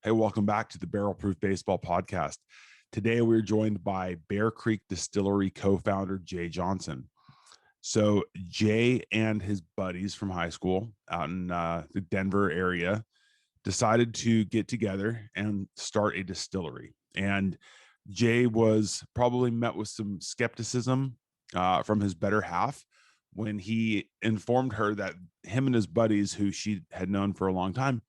Hey, welcome back to the Barrel Proof Baseball Podcast. Today, we're joined by Bear Creek Distillery co-founder Jay Johnson. So Jay and his buddies from high school out in the Denver area decided to get together and start a distillery. And Jay was probably met with some skepticism from his better half when he informed her that him and his buddies, who she had known for a long time,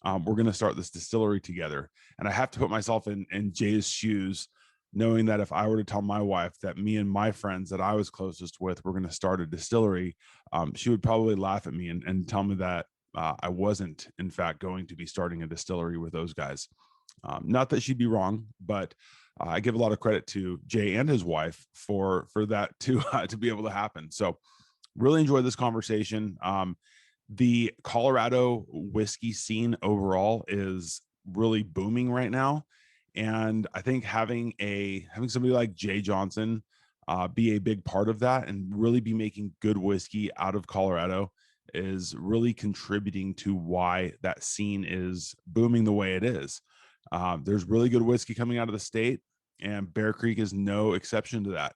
we're going to start this distillery together. And I have to put myself in Jay's shoes, knowing that if I were to tell my wife that me and my friends that I was closest with were going to start a distillery, she would probably laugh at me and tell me that I wasn't, in fact, going to be starting a distillery with those guys. Not that she'd be wrong, but I give a lot of credit to Jay and his wife for that to be able to happen. So really enjoyed this conversation. The Colorado whiskey scene overall is really booming right now. And I think having somebody like Jay Johnson be a big part of that and really be making good whiskey out of Colorado is really contributing to why that scene is booming the way it is. There's really good whiskey coming out of the state, and Bear Creek is no exception to that.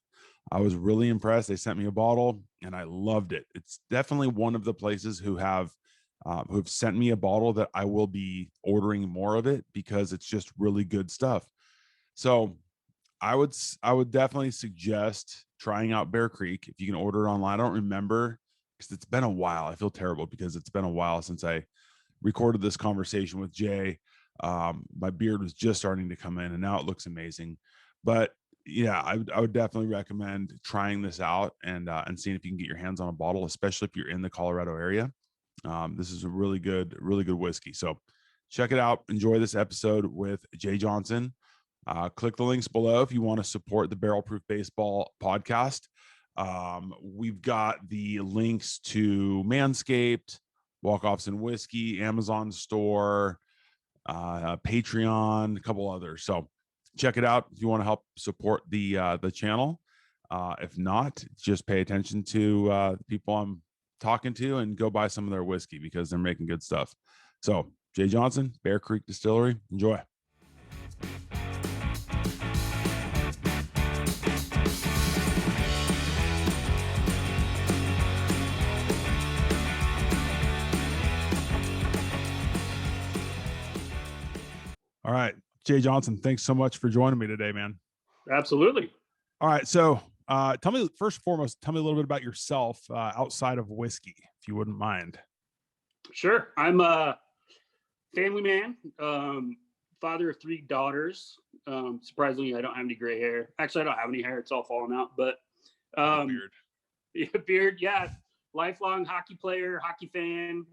I was really impressed. They sent me a bottle and I loved it. It's definitely one of the places who've sent me a bottle that I will be ordering more of it because it's just really good stuff. So I would definitely suggest trying out Bear Creek if you can order it online. I don't remember because it's been a while. I feel terrible because it's been a while since I recorded this conversation with Jay. My beard was just starting to come in and now it looks amazing. But yeah, I would definitely recommend trying this out and seeing if you can get your hands on a bottle, especially if you're in the Colorado area. This is a really good whiskey. So check it out. Enjoy this episode with Jay Johnson. Click the links below if you want to support the Barrel Proof Baseball podcast. We've got the links to Manscaped, Walk Offs and Whiskey, Amazon store, Patreon, a couple others. So check it out if you want to help support the channel. If not, just pay attention to the people I'm talking to and go buy some of their whiskey because they're making good stuff. So Jay Johnson, Bear Creek Distillery, enjoy. All right, Jay Johnson, thanks so much for joining me today, man. Absolutely. All right, so tell me, first and foremost, tell me a little bit about yourself outside of whiskey, if you wouldn't mind. Sure. I'm a family man, father of 3 daughters. Surprisingly, I don't have any gray hair. Actually, I don't have any hair. It's all falling out, but Beard. Beard, yeah. Lifelong hockey player, hockey fan.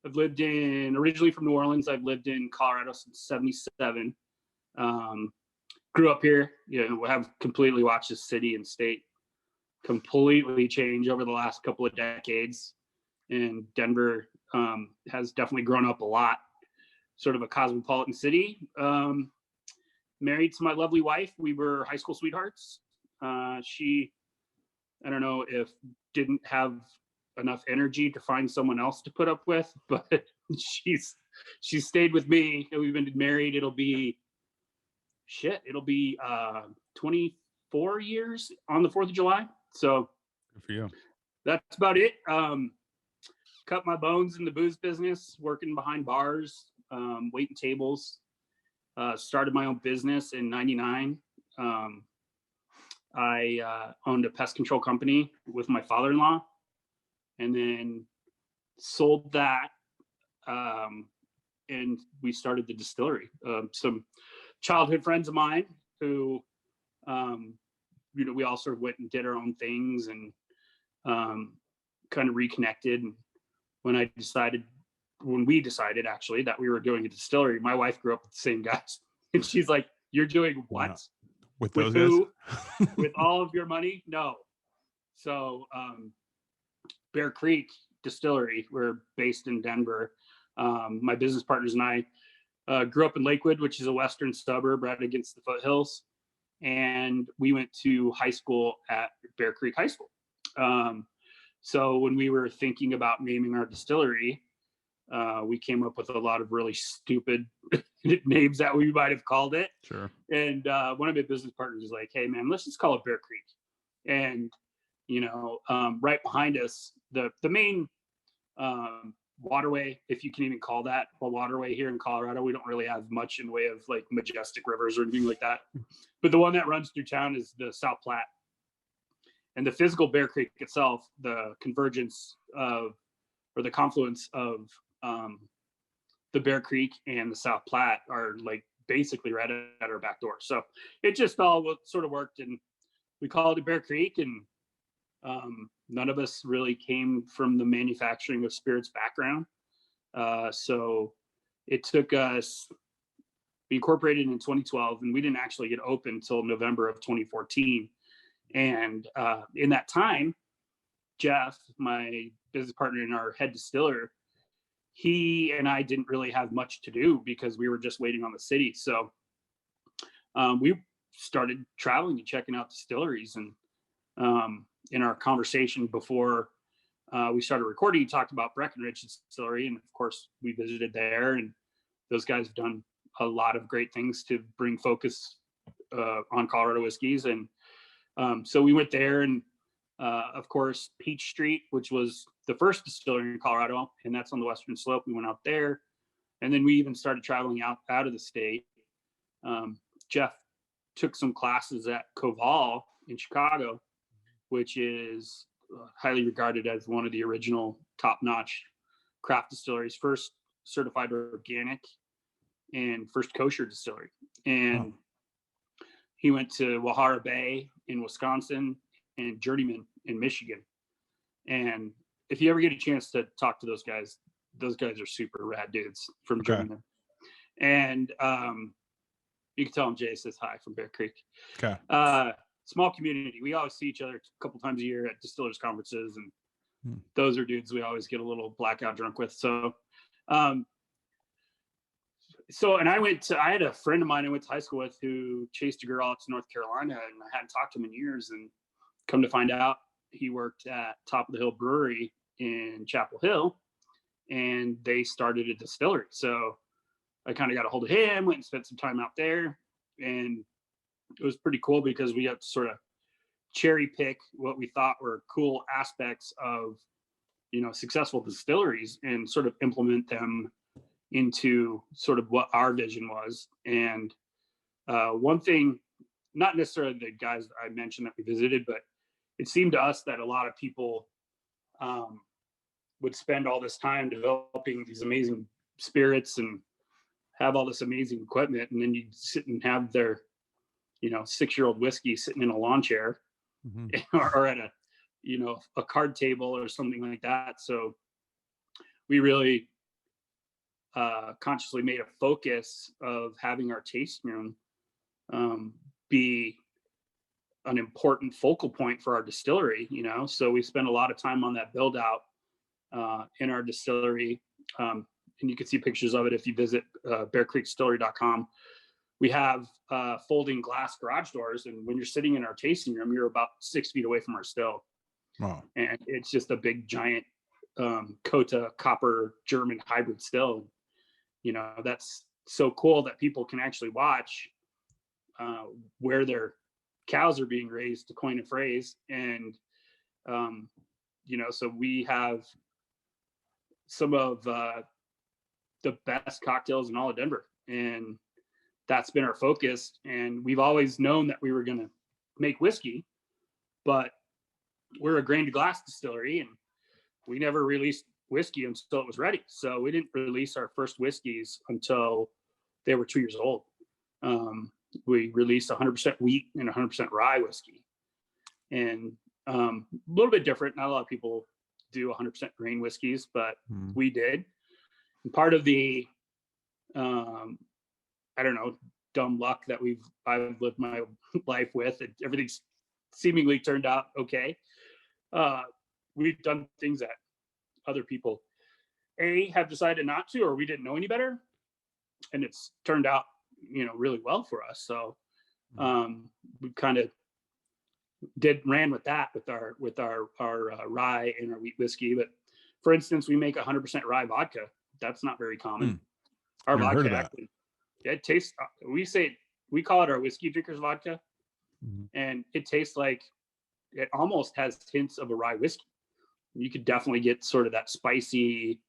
I've lived originally from New Orleans. I've lived in Colorado since 77. Grew up here, have completely watched the city and state completely change over the last couple of decades. And Denver has definitely grown up a lot, sort of a cosmopolitan city. Married to my lovely wife. We were high school sweethearts. She, I don't know if didn't have enough energy to find someone else to put up with, but she's stayed with me, and we've been married. It'll be 24 years on the 4th of July. So good for you. That's about it. Cut my bones in the booze business, working behind bars, waiting tables. Started my own business in 99. I owned a pest control company with my father-in-law, and then sold that. And we started the distillery. Some childhood friends of mine who, we all sort of went and did our own things and kind of reconnected. And when we decided actually that we were doing a distillery, my wife grew up with the same guys. And she's like, "You're doing what? Wow. With those who? guys? With all of your money?" No. So Bear Creek Distillery, we're based in Denver. My business partners and I grew up in Lakewood, which is a western suburb right against the foothills. And we went to high school at Bear Creek High School. So when we were thinking about naming our distillery, We came up with a lot of really stupid names that we might have called it. Sure. And one of my business partners is like, hey man, let's just call it Bear Creek. And, right behind us, the main waterway, if you can even call that a waterway here in Colorado, we don't really have much in the way of like majestic rivers or anything like that. But the one that runs through town is the South Platte. And the physical Bear Creek itself, the convergence of, or the confluence of the Bear Creek and the South Platte are like basically right at our back door. So it just all sort of worked, and we called it Bear Creek. And none of us really came from the manufacturing of spirits background. So it took us, we incorporated in 2012, and we didn't actually get open until November of 2014. And in that time, Jeff, my business partner and our head distiller, he and I didn't really have much to do because we were just waiting on the city. So we started traveling and checking out distilleries. And in our conversation before we started recording, he talked about Breckenridge Distillery. And of course, we visited there, and those guys have done a lot of great things to bring focus on Colorado whiskeys. And so we went there, and of course, Peach Street, which was the first distillery in Colorado, and that's on the western slope. We went out there, and then we even started traveling out of the state. Jeff took some classes at Koval in Chicago, which is highly regarded as one of the original top-notch craft distilleries, first certified organic and first kosher distillery. And he went to Wahara Bay in Wisconsin and Journeyman in Michigan. And if you ever get a chance to talk to those guys are super rad dudes from Journeyman. And you can tell them Jay says hi from Bear Creek. Okay. Small community. We always see each other a couple times a year at distillers conferences, and those are dudes we always get a little blackout drunk with. So, and I had a friend of mine I went to high school with who chased a girl out to North Carolina, and I hadn't talked to him in years. And come to find out, he worked at Top of the Hill Brewery in Chapel Hill, and they started a distillery. So I kind of got a hold of him, went and spent some time out there, and it was pretty cool because we had to sort of cherry pick what we thought were cool aspects of, successful distilleries and sort of implement them into sort of what our vision was. And one thing, not necessarily the guys that I mentioned that we visited, but it seemed to us that a lot of people would spend all this time developing these amazing spirits and have all this amazing equipment, and then you sit and have their 6-year-old whiskey sitting in a lawn chair or at a card table or something like that. So we really consciously made a focus of having our tasting room be an important focal point for our distillery, so we spent a lot of time on that build out in our distillery. And you can see pictures of it if you visit bearcreekdistillery.com. We have folding glass garage doors, and when you're sitting in our tasting room, you're about 6 feet away from our still. Wow. And it's just a big giant Kota copper German hybrid still. That's so cool that people can actually watch where their cows are being raised, to coin a phrase. And so we have some of the best cocktails in all of Denver, and that's been our focus. And we've always known that we were going to make whiskey, but we're a grain to glass distillery, and we never released whiskey until it was ready. So we didn't release our first whiskeys until they were 2 years old. We released 100% wheat and 100% rye whiskey, and a little bit different. Not a lot of people do 100% grain whiskeys, but we did. And part of the dumb luck that I've lived my life with, and everything's seemingly turned out okay. We've done things that other people have decided not to, or we didn't know any better, and it's turned out really well for us. So we kind of ran with that with our rye and our wheat whiskey. But for instance, we make 100% rye vodka, That's not very common. Hmm. Our Never heard vodka of that. actually, it tastes. We call it our whiskey drinkers vodka, Mhm. and it tastes like it almost has hints of a rye whiskey. You could definitely get sort of that spicy,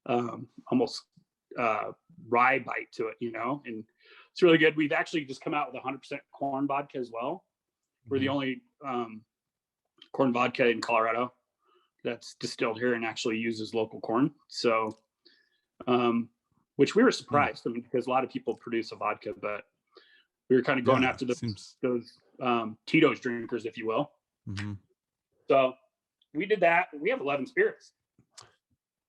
almost rye bite to it, and it's really good. We've actually just come out with 100% corn vodka as well. We're the Mhm. only corn vodka in Colorado that's distilled here and actually uses local corn. So, which we were surprised. I mean, because a lot of people produce a vodka, but we were kind of going Yeah, after seems. those Tito's drinkers, if you will. Mhm. So we did that. We have 11 spirits.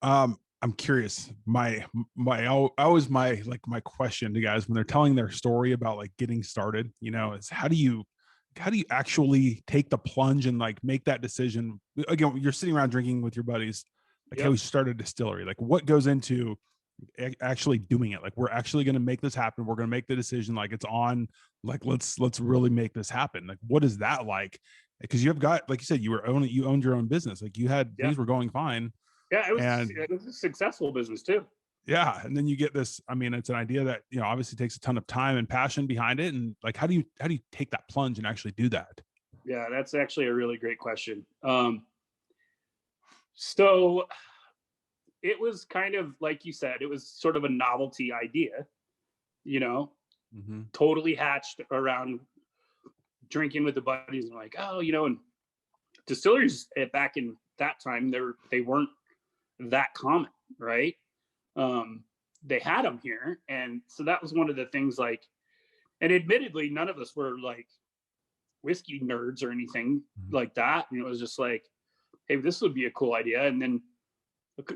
I'm curious. Always my question to guys when they're telling their story about like getting started, is how do you actually take the plunge and like make that decision? Again, you're sitting around drinking with your buddies, like, hey, Yep. we started a distillery. Like, what goes into actually doing it? Like, we're actually going to make this happen. We're going to make the decision. Like, it's on. Like, let's really make this happen. Like, what is that like? Because you have got, like you said, you owned your own business. Like, you had Yeah. things were going fine. Yeah. And It was a successful business too. yeah, and then you get this. I mean, it's an idea that obviously takes a ton of time and passion behind it. And like, how do you take that plunge and actually do that? Yeah. That's actually a really great question. So it was kind of like you said, it was sort of a novelty idea, you know, Mm-hmm. totally hatched around drinking with the buddies and like, oh, and distilleries back in that time, they weren't that common, right? They had them here. And so that was one of the things like, and admittedly, none of us were like whiskey nerds or anything like that. And it was just like, hey, this would be a cool idea. And then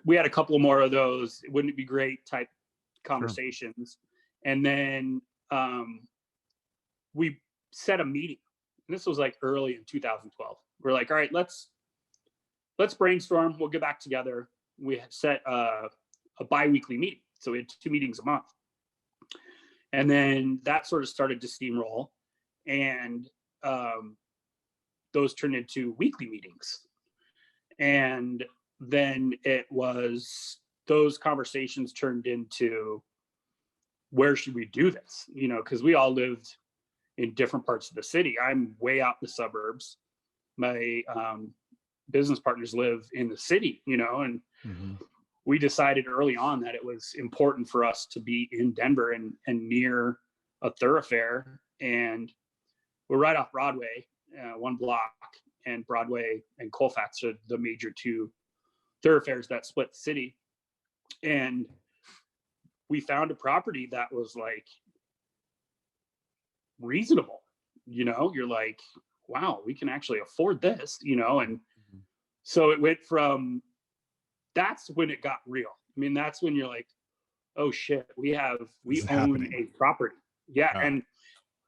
we had a couple more of those, wouldn't it be great type conversations. Sure. And then we set a meeting. And this was like early in 2012. We're like, all right, let's brainstorm. We'll get back together. We set a bi-weekly meeting. So we had 2 meetings a month. And then that sort of started to steamroll. And those turned into weekly meetings. And then those conversations turned into, where should we do this? Because we all lived in different parts of the city. I'm way out in the suburbs. My business partners live in the city, and we decided early on that it was important for us to be in Denver and near a thoroughfare. And we're right off Broadway, 1 block, and Broadway and Colfax are the major 2 thoroughfares that split the city. And we found a property that was like reasonable. You're like, wow, we can actually afford this, and so it went from, that's when it got real. I mean, that's when you're like, oh shit, we own a property. Yeah. And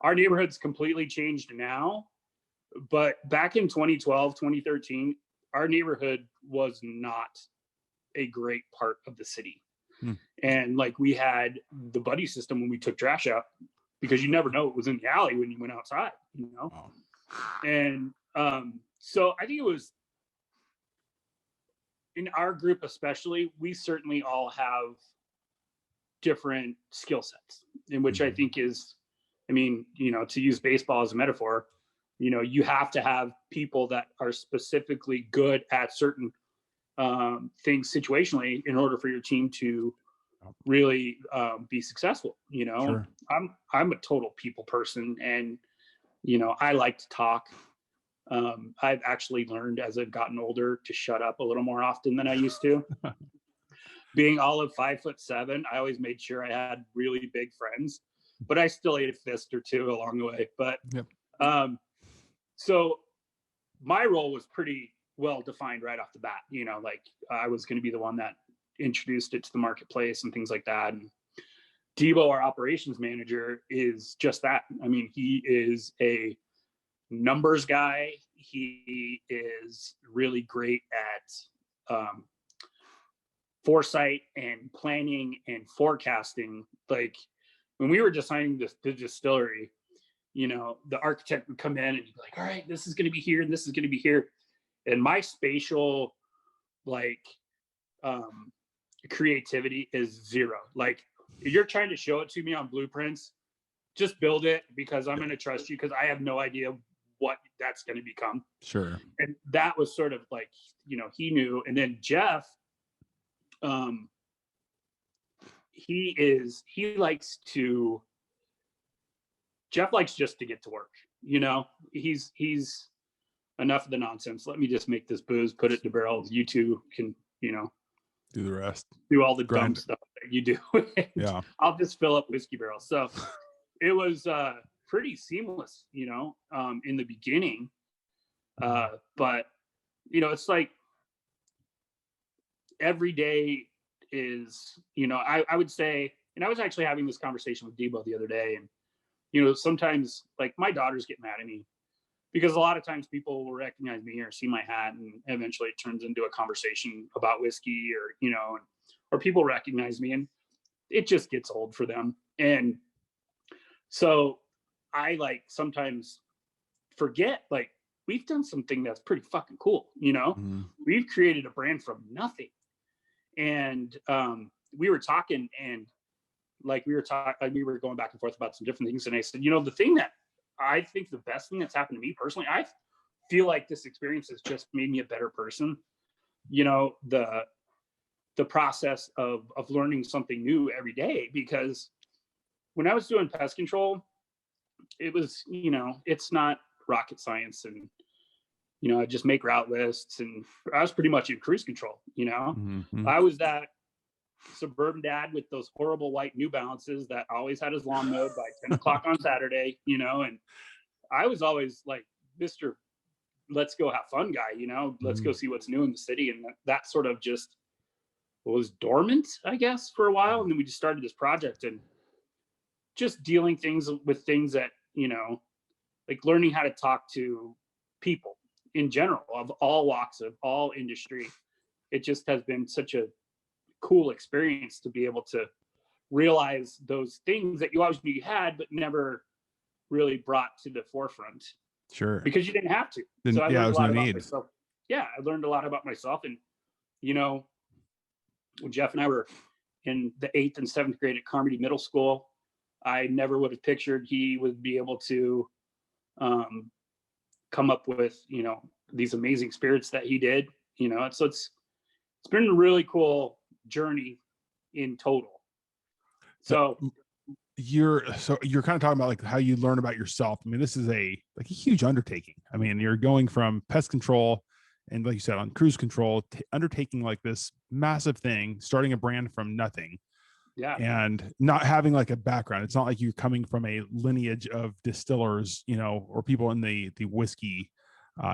our neighborhood's completely changed now. But back in 2012, 2013, our neighborhood was not a great part of the city. And like, we had the buddy system when we took trash out, because you never know it was in the alley when you went outside, Wow. And so I think it was, in our group especially, we certainly all have different skill sets, in which I think is, I mean, to use baseball as a metaphor, you have to have people that are specifically good at certain things situationally in order for your team to really be successful. Sure. I'm a total people person, and I like to talk. I've actually learned as I've gotten older to shut up a little more often than I used to. Being all of 5'7", I always made sure I had really big friends, but I still ate a fist or 2 along the way. But so my role was pretty well defined right off the bat. Like, I was going to be the one that introduced it to the marketplace and things like that. And Debo, our operations manager, is just that. I mean, he is a numbers guy. He is really great at foresight and planning and forecasting. Like, when we were designing the distillery, the architect would come in and he'd be like, all right, this is going to be here and this is going to be here. And my spatial, like, creativity is zero. Like, if you're trying to show it to me on blueprints, just build it, because I'm going to trust you, because I have no idea what that's going to become. Sure. And that was sort of like, he knew. And then Jeff, Jeff likes just to get to work. He's enough of the nonsense. Let me just make this booze, put it in the barrels. You two can, Do the rest. do all the Grind. dumb stuff that you do. Yeah. I'll just fill up whiskey barrels. So it was pretty seamless, in the beginning. But it's like every day is, I would say, and I was actually having this conversation with Debo the other day, and sometimes, like, my daughters get mad at me because a lot of times people will recognize me or see my hat, and eventually it turns into a conversation about whiskey, or people recognize me, and it just gets old for them. And so I, like, sometimes forget, like, we've done something that's pretty fucking cool. We've created a brand from nothing. And we were talking, and like we were going back and forth about some different things. And I said, the thing that I think the best thing that's happened to me personally, I feel like this experience has just made me a better person. The process of learning something new every day, because when I was doing pest control, it was, it's not rocket science, and I just make route lists, and I was pretty much in cruise control. Mm-hmm. I was that suburban dad with those horrible white New Balances that always had his lawn mowed by 10 o'clock on Saturday, and I was always like, Mr. Let's go have fun guy, let's go see what's new in the city. And that sort of just was dormant, I guess, for a while. And then we just started this project, and just dealing with things that, like learning how to talk to people in general of all walks, of all industry. It just has been such a cool experience to be able to realize those things that you always knew you had, but never really brought to the forefront. Sure. Because you didn't have to. So I learned a lot about myself. Yeah, I learned a lot about myself. And, when Jeff and I were in the 8th and 7th grade at Carmody Middle School, I never would have pictured he would be able to come up with, these amazing spirits that he did. So it's been a really cool journey in total. So you're kind of talking about like how you learn about yourself. I mean, this is a huge undertaking. I mean, you're going from pest control and, like you said, on cruise control, undertaking like this massive thing, starting a brand from nothing. Yeah. And not having like a background. It's not like you're coming from a lineage of distillers, or people in the whiskey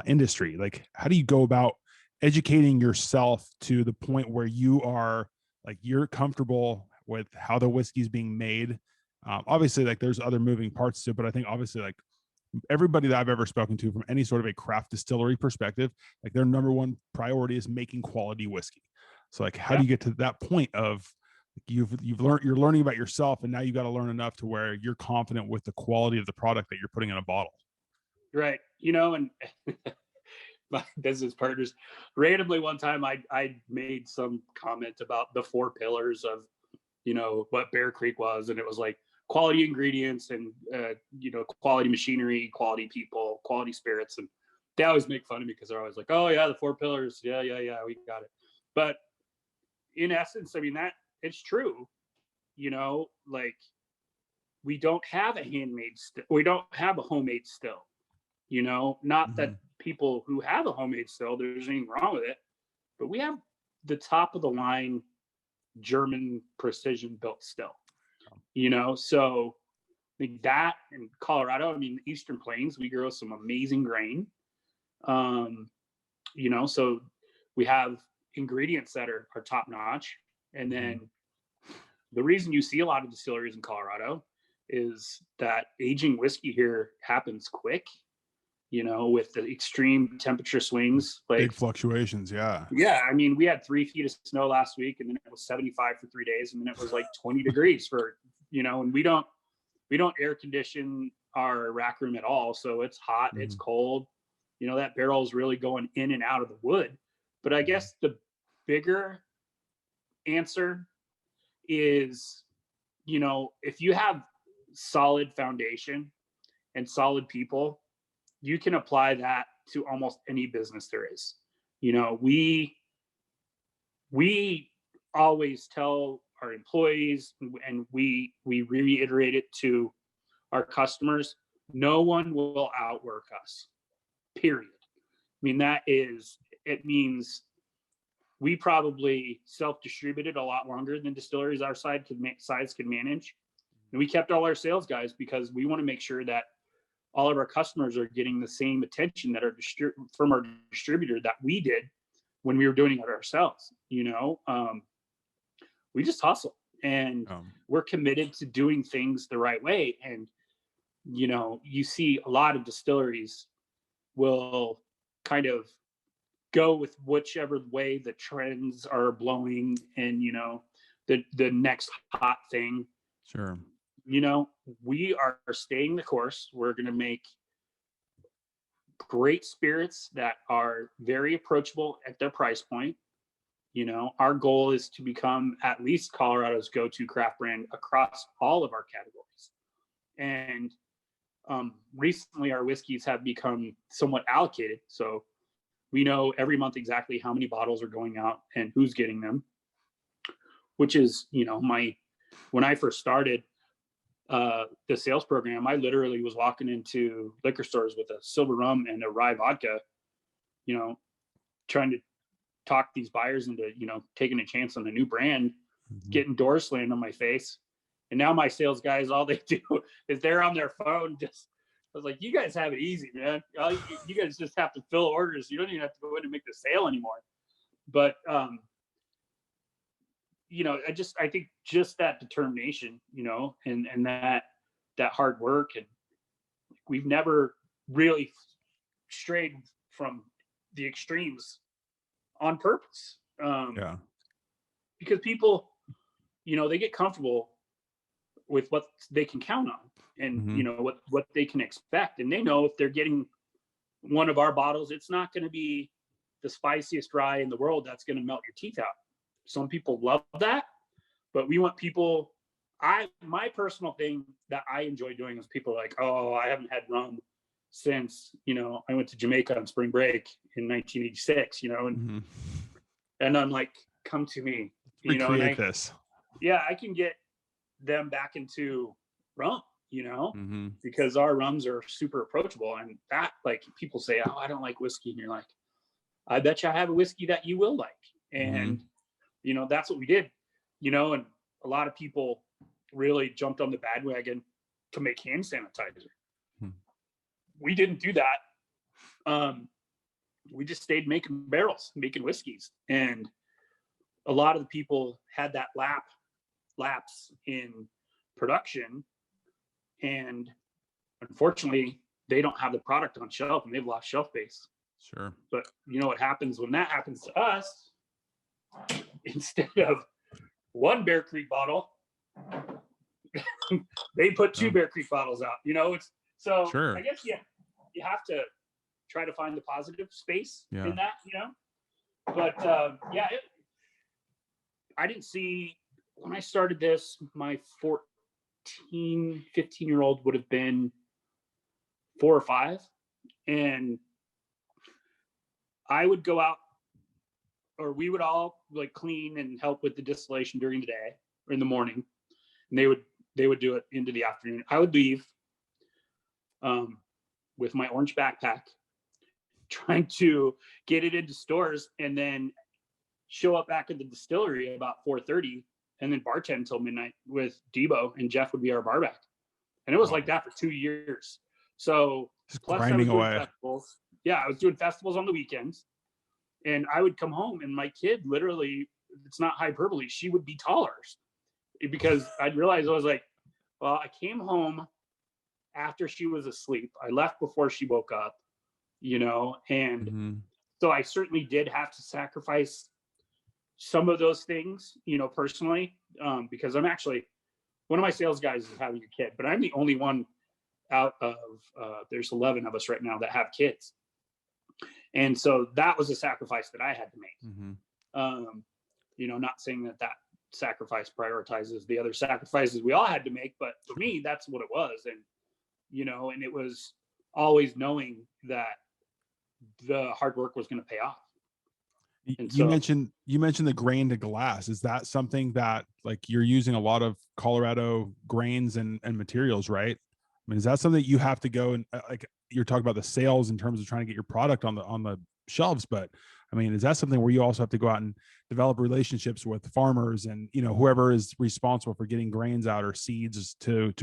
industry. Like, how do you go about educating yourself to the point where you are like, you're comfortable with how the whiskey is being made? Obviously, like, there's other moving parts to it, but I think obviously, like, everybody that I've ever spoken to from any sort of a craft distillery perspective, like, their number one priority is making quality whiskey. So, like, how do you get to that point of you're learning about yourself, and now you got to learn enough to where you're confident with the quality of the product that you're putting in a bottle? Right. And my business partners, randomly one time I made some comment about the 4 pillars of, what Bear Creek was. And it was like quality ingredients and, quality machinery, quality people, quality spirits. And they always make fun of me because they're always like, oh yeah, the 4 pillars. Yeah, we got it. But in essence, I mean, that it's true, like, we don't have a handmade we don't have a homemade still, not that people who have a homemade still, there's anything wrong with it, but we have the top of the line German precision built still, so like that in Colorado, I mean, the Eastern Plains, we grow some amazing grain, so we have ingredients that are top notch. And then the reason you see a lot of distilleries in Colorado is that aging whiskey here happens quick, with the extreme temperature swings, like big fluctuations. Yeah. I mean, we had 3 feet of snow last week, and then it was 75 for 3 days, and then it was like 20 degrees for, and we don't air condition our rack room at all, so it's hot, it's cold, that barrel is really going in and out of the wood. But I guess the bigger answer is, if you have solid foundation and solid people, you can apply that to almost any business there is. We always tell our employees, and we reiterate it to our customers, no one will outwork us, period. I mean, it means we probably self-distributed a lot longer than distilleries our size could manage. And we kept all our sales guys because we want to make sure that all of our customers are getting the same attention that from our distributor that we did when we were doing it ourselves. We just hustle, and we're committed to doing things the right way. And, you see a lot of distilleries will kind of go with whichever way the trends are blowing, and, the next hot thing. Sure. We are staying the course. We're going to make great spirits that are very approachable at their price point. Our goal is to become at least Colorado's go-to craft brand across all of our categories. And recently our whiskeys have become somewhat allocated. So we know every month exactly how many bottles are going out and who's getting them, which is, when I first started the sales program, I literally was walking into liquor stores with a silver rum and a rye vodka, trying to talk these buyers into, taking a chance on a new brand, getting doors slammed on my face. And now my sales guys, all they do is they're on their phone. I was like, you guys have it easy, man. You guys just have to fill orders. You don't even have to go in and make the sale anymore. But, I think just that determination, and that hard work, and we've never really strayed from the extremes on purpose. Because people, they get comfortable with what they can count on, and what they can expect, and they know if they're getting one of our bottles, it's not going to be the spiciest rye in the world that's going to melt your teeth out. Some people love that, but we want people. My personal thing that I enjoy doing is people are like, oh, I haven't had rum since I went to Jamaica on spring break in 1986, and I'm like, come to me, recreate this. Yeah, I can get them back into rum, because our rums are super approachable. And that, like, people say, oh, I don't like whiskey, and you're like, I bet you I have a whiskey that you will like. And that's what we did, and a lot of people really jumped on the bandwagon to make hand sanitizer. We didn't do that. We just stayed making barrels, making whiskeys. And a lot of the people had that lapse in production. And unfortunately, they don't have the product on shelf, and they've lost shelf space. Sure. But what happens when that happens to us? Instead of one Bear Creek bottle, they put two Bear Creek bottles out. It's so. Sure. I guess you have to try to find the positive space in that. But I didn't see, when I started this, my 15-year-old would have been 4 or 5, and I would go out, or we would all like clean and help with the distillation during the day or in the morning, and they would do it into the afternoon. I would leave with my orange backpack, trying to get it into stores, and then show up back at the distillery about 4:30, and then bartend until midnight with Debo, and Jeff would be our bar back. And it was like that for 2 years. So just plus I was doing festivals. Yeah, I was doing festivals on the weekends, and I would come home, and my kid, literally, it's not hyperbole, she would be taller, because I'd realize, I was like, well, I came home after she was asleep. I left before she woke up, and so I certainly did have to sacrifice some of those things, personally, because I'm actually, one of my sales guys is having a kid, but I'm the only one out of, there's 11 of us right now that have kids. And so that was a sacrifice that I had to make. not saying that sacrifice prioritizes the other sacrifices we all had to make, but for me, that's what it was. And, and it was always knowing that the hard work was going to pay off. And you mentioned the grain to glass. Is that something that, like, you're using a lot of Colorado grains and materials, right? I mean, is that something that you have to go and like you're talking about the sales in terms of trying to get your product on the shelves, but I mean, is that something where you also have to go out and develop relationships with farmers and, whoever is responsible for getting grains out or seeds to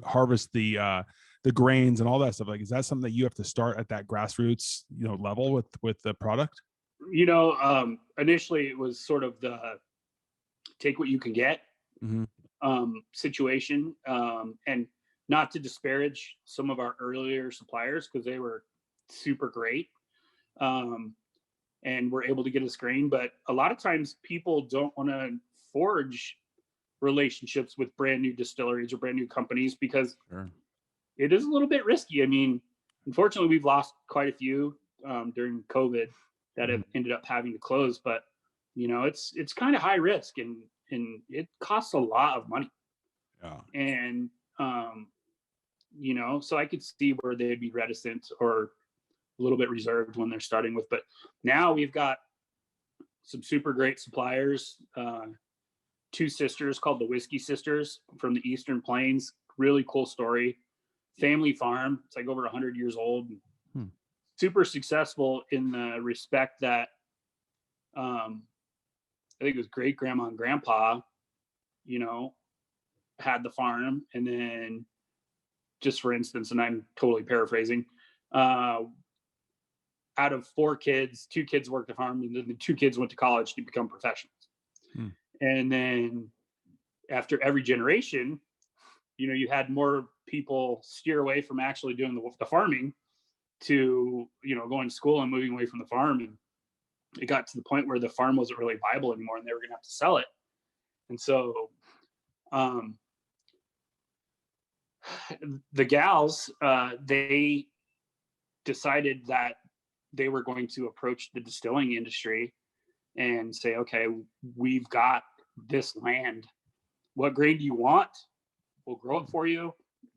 harvest the grains and all that stuff? Like, is that something that you have to start at that grassroots, level with the product? Initially it was sort of the take what you can get situation. And not to disparage some of our earlier suppliers, because they were super great. And were able to get us grain, but a lot of times people don't want to forge relationships with brand new distilleries or brand new companies because it is a little bit risky. I mean, unfortunately, we've lost quite a few during COVID that have ended up having to close, but it's kind of high risk and it costs a lot of money. And so I could see where they'd be reticent or a little bit reserved when they're starting with, but now we've got some super great suppliers, two sisters called the Whiskey Sisters from the Eastern Plains. Really cool story. Family farm. It's like over 100 years old. Super successful in the respect that I think it was great grandma and grandpa, had the farm. And then, just for instance, and I'm totally paraphrasing, out of 4 kids, 2 kids worked the farm, and then the 2 kids went to college to become professionals. And then after every generation, you had more people steer away from actually doing the farming to, going to school and moving away from the farm. And it got to the point where the farm wasn't really viable anymore and they were going to have to sell it. And so the gals, they decided that they were going to approach the distilling industry and say, okay, we've got this land. What grain do you want? We'll grow it for you.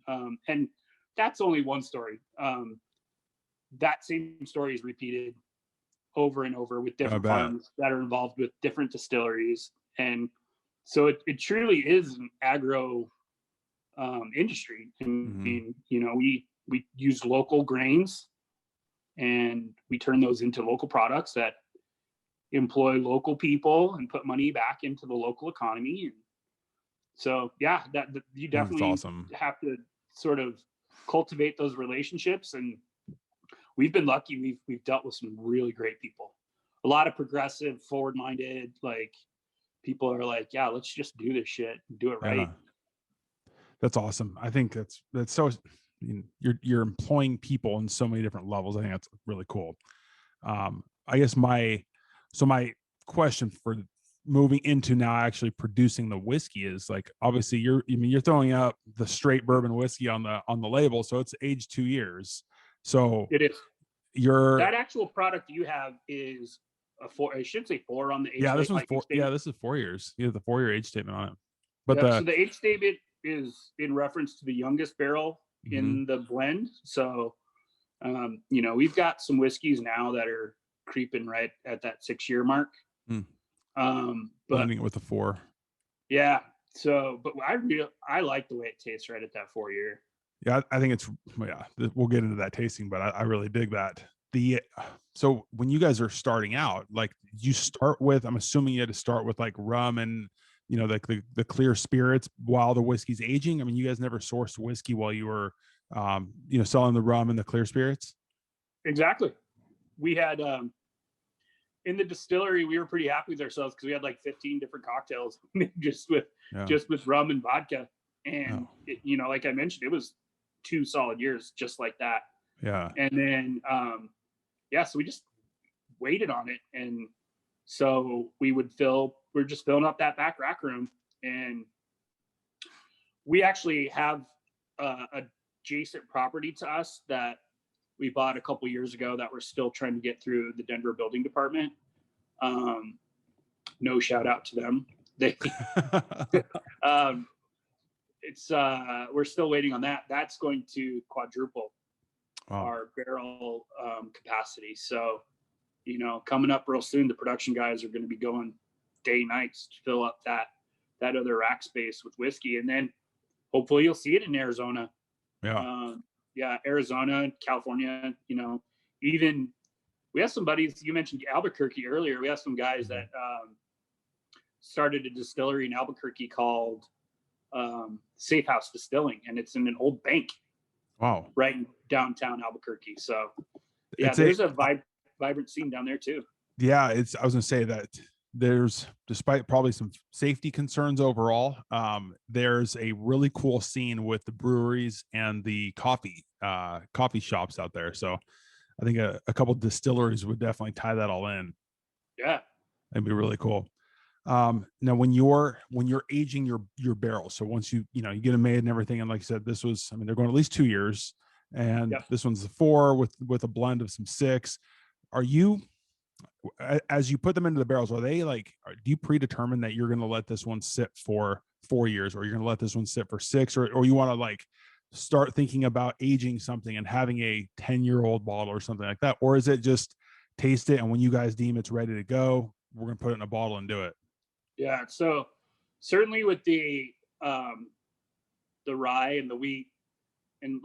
And that's only one story. That same story is repeated over and over with different farms that are involved with different distilleries. And so it truly is an agro industry. I mean, we use local grains and we turn those into local products that employ local people and put money back into the local economy. And so, yeah, that you definitely have to sort of cultivate those relationships. And we've been lucky. We've dealt with some really great people, a lot of progressive, forward-minded, like people are like, yeah, let's just do this shit and do it right. Yeah. That's awesome. I think that's so, you're employing people in so many different levels. I think that's really cool. I guess my question for moving into now actually producing the whiskey is, like, obviously you're throwing out the straight bourbon whiskey on the label. So it's aged 2 years. So it is. That actual product you have is a 4. I should say 4 on the age. Yeah, this was 4. Yeah, this is 4 years. You have the 4-year age statement on it. But so the age statement is in reference to the youngest barrel in the blend. So, we've got some whiskeys now that are creeping right at that 6-year mark. Blending it with the 4. Yeah. So, but I like the way it tastes right at that 4-year. Yeah, I think we'll get into that tasting, but I really dig that. So when you guys are starting out, like, you start with, I'm assuming you had to start with like rum and, like the clear spirits while the whiskey's aging. I mean, you guys never sourced whiskey while you were, selling the rum and the clear spirits. Exactly. We had, in the distillery, we were pretty happy with ourselves because we had like 15 different cocktails just with rum and vodka. And like I mentioned, it was 2 solid years just like that. Yeah. And then, so we just waited on it. And so we're just filling up that back rack room. And we actually have adjacent property to us that we bought a couple years ago that we're still trying to get through the Denver building department. no shout out to them. They, we're still waiting on that. That's going to quadruple our barrel capacity. So, you know, coming up real soon, the production guys are going to be going day nights to fill up that other rack space with whiskey, and then hopefully you'll see it in Arizona. Arizona, California. You know, even we have some buddies. You mentioned Albuquerque earlier. We have some guys that started a distillery in Albuquerque called Safe House Distilling, and it's in an old bank. Wow! Right in downtown Albuquerque. So, yeah, there's a vibrant scene down there too. Yeah, I was gonna say that there's, despite probably some safety concerns overall, there's a really cool scene with the breweries and the coffee shops out there. So I think a couple distilleries would definitely tie that all in. Yeah, it'd be really cool. Now when you're aging your barrels, so once you get them made and everything, and like I said, they're going at least 2 years, and this one's the 4 with a blend of some 6. Are you, as you put them into the barrels, are they do you predetermine that you're going to let this one sit for 4 years, or you're going to let this one sit for 6, or you want to start thinking about aging something and having a 10-year-old bottle or something like that? Or is it just taste it, and when you guys deem it's ready to go, we're going to put it in a bottle and do it? Yeah. So certainly with the rye and the wheat, and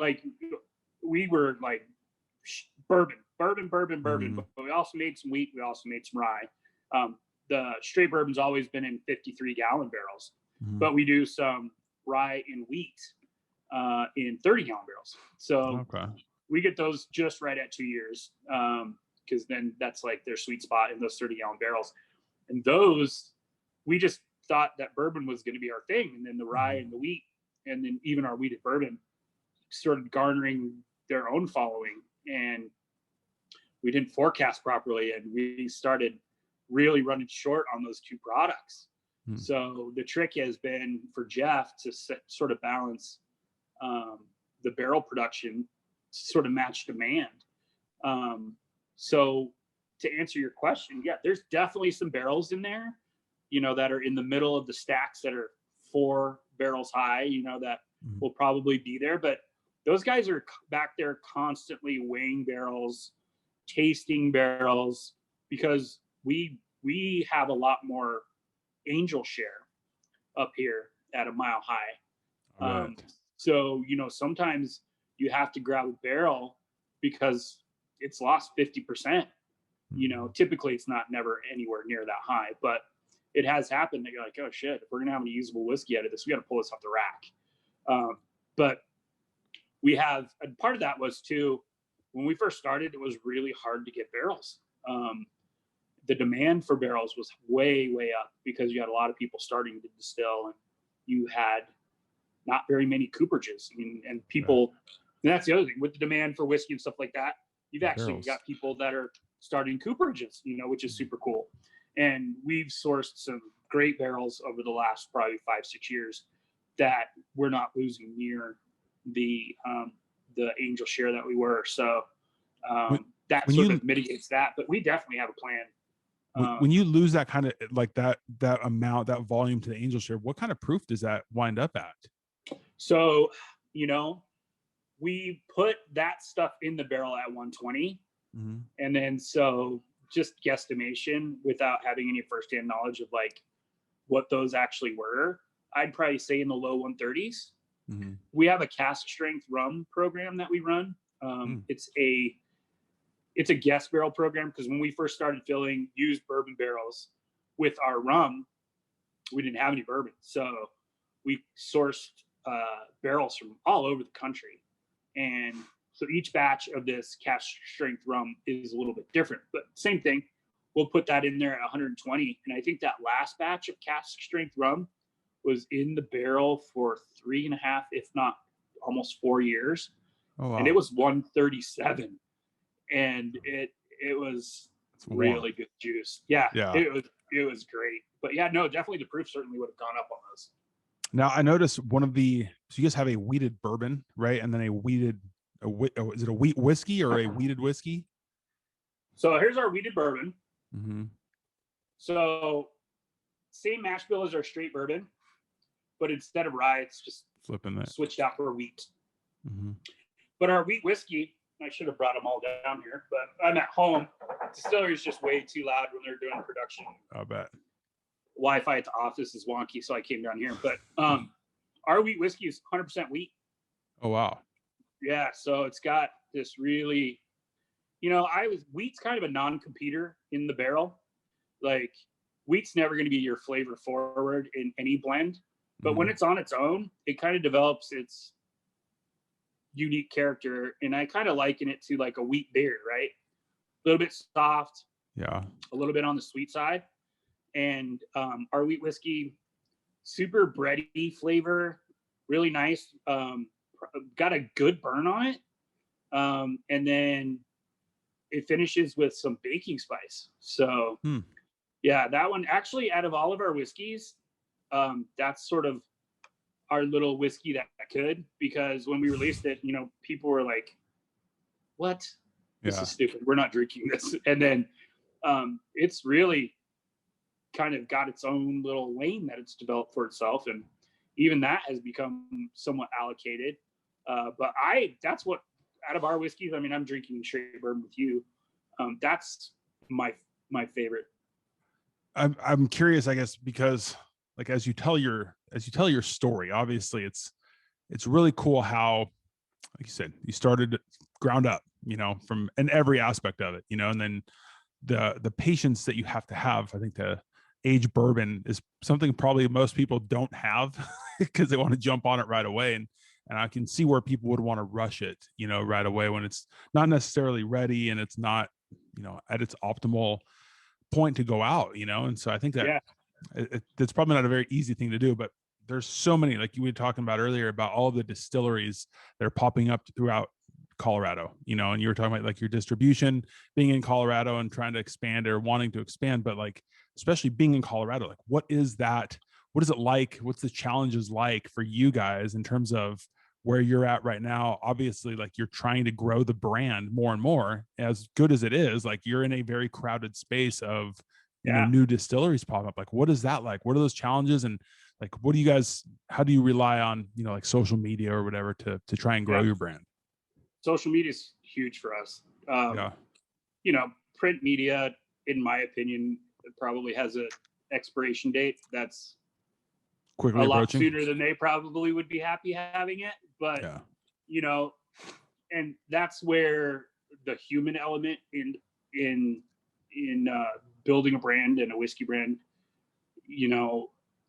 we were bourbon, but we also made some wheat. We also made some rye. The straight bourbon's always been in 53-gallon barrels, but we do some rye and wheat in 30-gallon barrels. So we get those just right at 2 years, because then that's their sweet spot in those 30-gallon barrels. And those, we just thought that bourbon was going to be our thing, and then the rye and the wheat, and then even our wheated bourbon started garnering their own following, and we didn't forecast properly, and we started really running short on those 2 products. So the trick has been for Jeff to sort of balance the barrel production to sort of match demand. So to answer your question, yeah, there's definitely some barrels in there, that are in the middle of the stacks that are 4 barrels high, that will probably be there. But those guys are back there constantly weighing barrels, tasting barrels, because we have a lot more angel share up here at a Mile High. So, sometimes you have to grab a barrel because it's lost 50%. Typically it's never anywhere near that high, but it has happened that you're like, oh shit, if we're gonna have any usable whiskey out of this, we got to pull this off the rack. But we have, and part of that was too, when we first started, it was really hard to get barrels. The demand for barrels was way up because you had a lot of people starting to distill, and you had not very many cooperages. And people, and that's the other thing with the demand for whiskey and stuff like that. You've actually got people that are starting cooperages, which is super cool. And we've sourced some great barrels over the last probably 5-6 years that we're not losing near the angel share that we were. So that sort of mitigates that, but we definitely have a plan. When you lose that kind of that amount, that volume to the angel share, what kind of proof does that wind up at? So, we put that stuff in the barrel at 120. And then, so just guesstimation without having any firsthand knowledge of what those actually were, I'd probably say in the low 130s. We have a cask strength rum program that we run. It's a guest barrel program, because when we first started filling used bourbon barrels with our rum, we didn't have any bourbon. So we sourced barrels from all over the country. And so each batch of this cask strength rum is a little bit different, but same thing. We'll put that in there at 120. And I think that last batch of cask strength rum was in the barrel for 3.5, if not almost 4 years. Oh, wow. And it was 137. And it was really good juice. Yeah. It was great. But yeah, no, definitely the proof certainly would have gone up on those. Now I noticed so you guys have a wheated bourbon, right? And then is it a wheat whiskey or a wheated whiskey? So here's our wheated bourbon. So same mash bill as our straight bourbon, but instead of rye, it's just Flipping that. switched out for wheat. Mm-hmm. But our wheat whiskey, I should have brought them all down here, but I'm at home. Distillery is just way too loud when they're doing production. I bet. Wi-Fi at the office is wonky, so I came down here. But our wheat whiskey is 100% wheat. Oh, wow. Yeah, so it's got this really, wheat's kind of a non-competitor in the barrel. Like, wheat's never going to be your flavor forward in any blend, but when it's on its own, it kind of develops its unique character. And I kind of liken it to like a wheat beer, right? A little bit soft, Yeah, a little bit on the sweet side. And our wheat whiskey, super bready flavor, really nice. Got a good burn on it. And then it finishes with some baking spice. So yeah, that one actually, out of all of our whiskeys, that's sort of our little whiskey that could, because when we released it, people were like, what? This is stupid. We're not drinking this. And then it's really kind of got its own little lane that it's developed for itself. And even that has become somewhat allocated. But that's what, out of our whiskeys, I mean, I'm drinking straight bourbon with you. That's my favorite. I'm curious, I guess, because like as you tell your story, obviously it's really cool how, like you said, you started ground up, from in every aspect of it, and then the patience that you have to have, I think, to age bourbon is something probably most people don't have because they want to jump on it right away. And I can see where people would want to rush it, right away when it's not necessarily ready and it's not, at its optimal point to go out, and so I think that it's probably not a very easy thing to do, but there's so many, like you were talking about earlier, about all the distilleries that are popping up throughout Colorado, and you were talking about like your distribution being in Colorado and trying to expand or wanting to expand, but like, especially being in Colorado, like what is it like? What's the challenges like for you guys in terms of where you're at right now? Obviously, like you're trying to grow the brand more and more. As good as it is, like you're in a very crowded space of new distilleries pop up. Like what is that like? What are those challenges? And like how do you rely on like social media or whatever to try and grow your brand? Social media is huge for us. Print media, in my opinion, probably has an expiration date that's quickly lot sooner than they probably would be happy having it. But and that's where the human element in building a brand and a whiskey brand,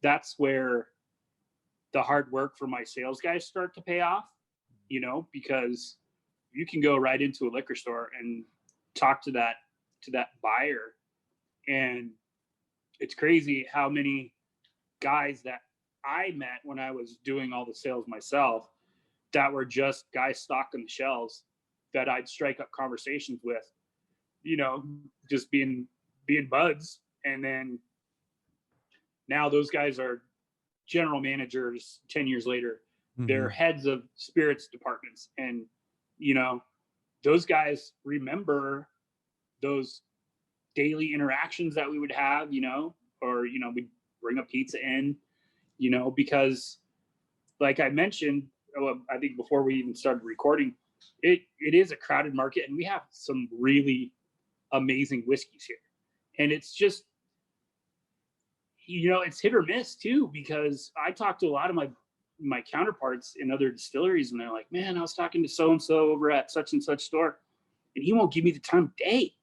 that's where the hard work for my sales guys start to pay off, because you can go right into a liquor store and talk to that buyer. And it's crazy how many guys that I met when I was doing all the sales myself that were just guys stocking the shelves that I'd strike up conversations with, just being buds. And then now those guys are general managers 10 years later. They're heads of spirits departments. And, those guys remember those daily interactions that we would have, or, we'd bring a pizza in, because like I mentioned, I think before we even started recording, it is a crowded market and we have some really amazing whiskeys here. And it's just, it's hit or miss too, because I talk to a lot of my counterparts in other distilleries and they're like, man, I was talking to so-and-so over at such and such store and he won't give me the time of day.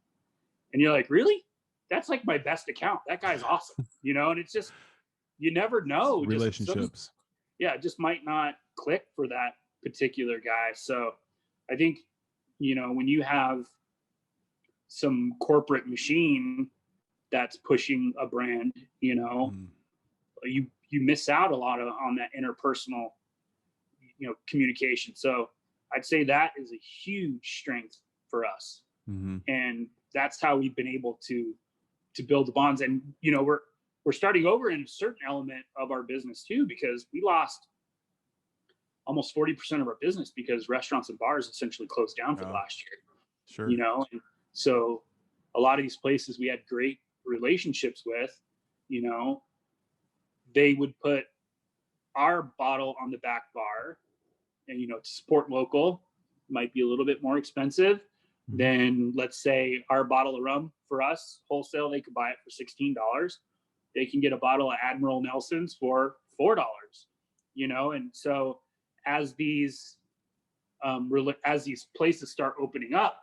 And you're like, really? That's like my best account. That guy's awesome. And it's just, you never know. Relationships. It just might not click for that particular guy. So I think, when you have some corporate machine that's pushing a brand, you miss out a lot on that interpersonal, communication. So I'd say that is a huge strength for us. And that's how we've been able to build the bonds. And, we're starting over in a certain element of our business too, because we lost almost 40% of our business because restaurants and bars essentially closed down for the last year. Sure. And so a lot of these places we had great relationships with, they would put our bottle on the back bar, and to support local might be a little bit more expensive than, let's say, our bottle of rum. For us wholesale, they could buy it for $16. They can get a bottle of Admiral Nelson's for $4, and so as these places start opening up,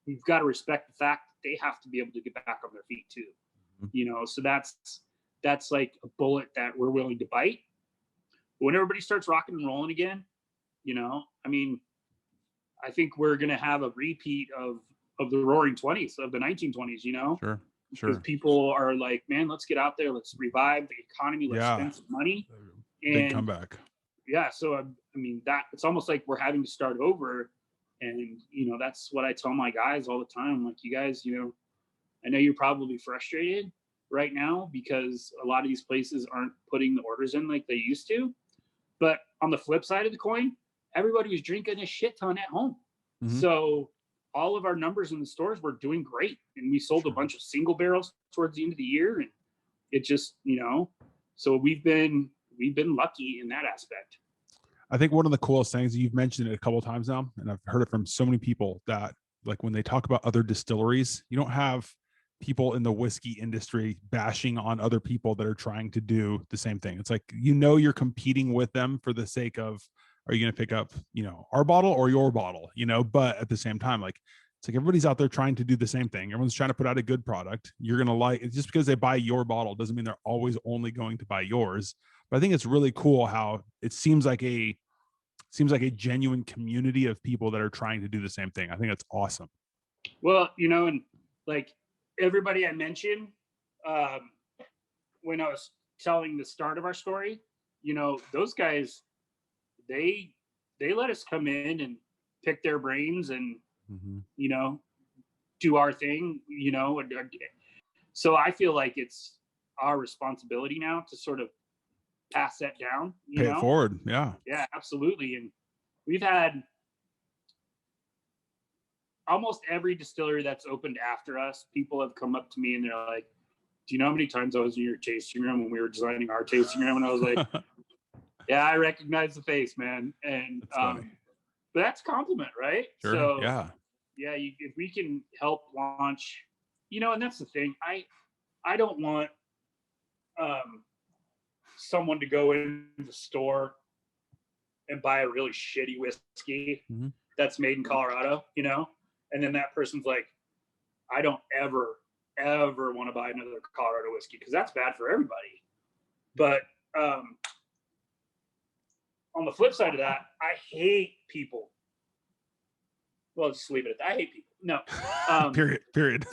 we've got to respect the fact that they have to be able to get back on their feet too. So that's like a bullet that we're willing to bite. When everybody starts rocking and rolling again, I think we're going to have a repeat of the roaring 20s, of the 1920s, Sure. Because people are like, man, let's get out there. Let's revive the economy. Let's spend some money. Big comeback. Yeah. So, that it's almost like we're having to start over. And, that's what I tell my guys all the time. I'm like, you guys, I know you're probably frustrated right now because a lot of these places aren't putting the orders in like they used to. But on the flip side of the coin, everybody was drinking a shit ton at home. So all of our numbers in the stores were doing great. And we sold a bunch of single barrels towards the end of the year. And it just, so we've been lucky in that aspect. I think one of the coolest things, you've mentioned it a couple of times now, and I've heard it from so many people, that like when they talk about other distilleries, you don't have people in the whiskey industry bashing on other people that are trying to do the same thing. It's like, you're competing with them for the sake of, are you going to pick up, our bottle or your bottle, but at the same time, like, it's like everybody's out there trying to do the same thing. Everyone's trying to put out a good product. You're going to like it. Just because they buy your bottle doesn't mean they're always only going to buy yours. But I think it's really cool how it seems like a genuine community of people that are trying to do the same thing. I think that's awesome. Well, and like everybody I mentioned, when I was telling the start of our story, those guys, they let us come in and pick their brains and, do our thing, so I feel like it's our responsibility now to sort of pass that down, Pay it forward. Yeah, absolutely. And we've had almost every distillery that's opened after us, people have come up to me and they're like, do you know how many times I was in your tasting room when we were designing our tasting room? And I was like, yeah, I recognize the face, man. And but that's a compliment, right? Sure. So yeah, if we can help launch, and that's the thing. I don't want someone to go in the store and buy a really shitty whiskey that's made in Colorado, and then that person's like, I don't ever want to buy another Colorado whiskey, because that's bad for everybody. But on the flip side of that, I hate people. Well, just leave it at that. I hate people. No. Period.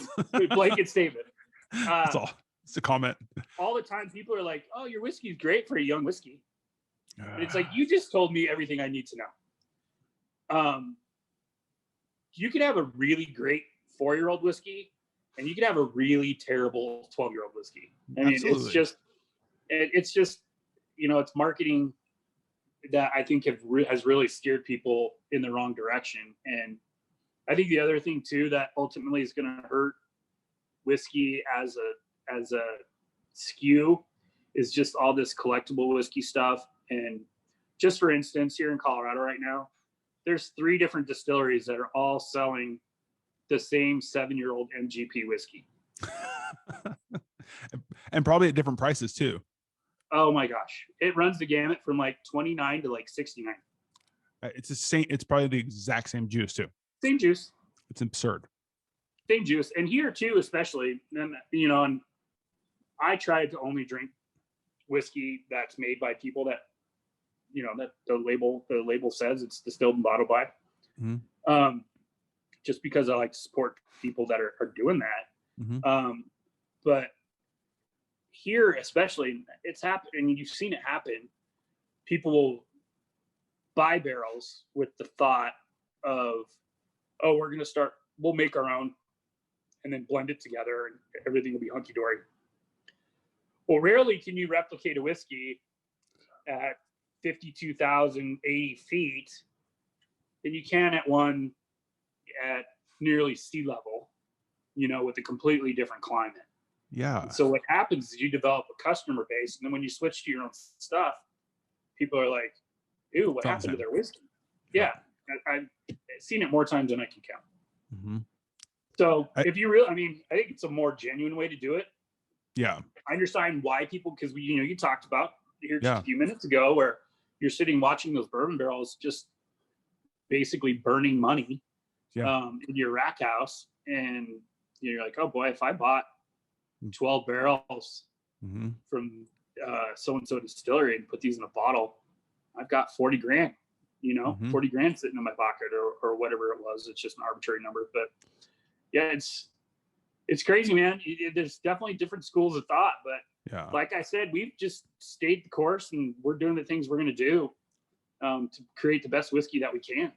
Blanket statement. That's all. It's a comment. All the time people are like, oh, your whiskey is great for a young whiskey. And it's like, you just told me everything I need to know. You can have a really great 4-year-old whiskey, and you can have a really terrible 12-year-old whiskey. I mean, Absolutely. it's just, it's marketing that I think has really steered people in the wrong direction. And I think the other thing too that ultimately is going to hurt whiskey as a SKU is just all this collectible whiskey stuff. And just for instance, here in Colorado right now, there's 3 different distilleries that are all selling the same 7-year-old MGP whiskey. And probably at different prices too. Oh my gosh. It runs the gamut from like 29 to like 69. It's the same. It's probably the exact same juice too. Same juice. It's absurd. Same juice. And here too, especially, and and I try to only drink whiskey that's made by people that, that the label says it's distilled and bottled by. Just because I like to support people that are doing that. But here, especially, it's happened, and you've seen it happen. People will buy barrels with the thought of, oh, we'll make our own and then blend it together and everything will be hunky-dory. Well, rarely can you replicate a whiskey at 52,080 feet than you can at one at nearly sea level, with a completely different climate. Yeah. And so what happens is you develop a customer base, and then when you switch to your own stuff, people are like, "Ew, what happened to their whiskey?" Yeah, I've seen it more times than I can count. Mm-hmm. So if you really, I think it's a more genuine way to do it. Yeah. I understand why people, because you talked about here just Yeah. a few minutes ago, where you're sitting watching those bourbon barrels just basically burning money in your rack house, and you're like, oh boy, if I bought 12 barrels from so-and-so distillery and put these in a bottle, I've got 40 grand, 40 grand sitting in my pocket, or whatever it was. It's just an arbitrary number, but yeah, it's crazy, man. There's definitely different schools of thought, but like I said, we've just stayed the course, and we're doing the things we're going to do to create the best whiskey that we can.